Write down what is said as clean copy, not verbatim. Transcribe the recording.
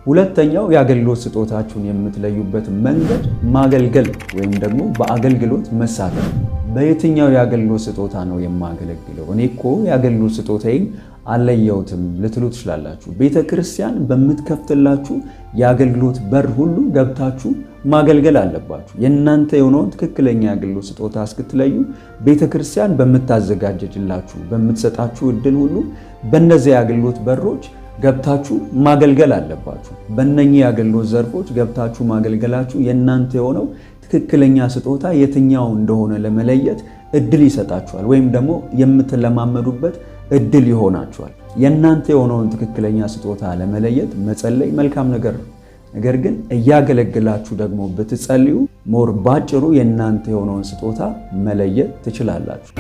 ሁለተኛው የአገልግሎት ስጦታችሁን የምትለዩበት መንገድ ማገልገል ወይም ደግሞ በአገልግሎት መሳተፍ። በየትኛው የአገልግሎት ስጦታ ነው የማገለግለው? እኔ እኮ የአገልግሎት ስጦታዬን አልለየሁትም ልትሉ ትችላላችሁ። ቤተክርስቲያን በምትከፍትላችሁ የአገልግሎት በር ሁሉ ገብታችሁ ማገልገል አለባችሁ። የእናንተ የሆነውን ትክክለኛ የአገልግሎት ስጦታ እስክትለዩ ቤተክርስቲያን በምታዘጋጀላችሁ በምትሰጣችሁ እድል ሁሉ በእነዚያ የአገልግሎት በሮች ገብታችሁ ማገልገል አለባችሁ። በእነኚህ የአገልግሎት ዘርፎች ገብታችሁ ማገልገላችሁ የእናንተ የሆነው ትክክለኛ ስጦታ የትኛው እንደሆነ ለመለየት እድል ይሰጣችኋል፣ ወይም ደግሞ የምትለማመዱበት እድል ይሆናችኋል። የእናንተ የሆነውን ትክክለኛ ስጦታ ለመለየት መጸለይ መልካም ነገር ነው። ነገር ግን እያገለግላችሁ ደግሞ ብትጸልዩ ሞር ባጭሩ የእናንተ የሆነውን ስጦታ መለየት ትችላላችሁ።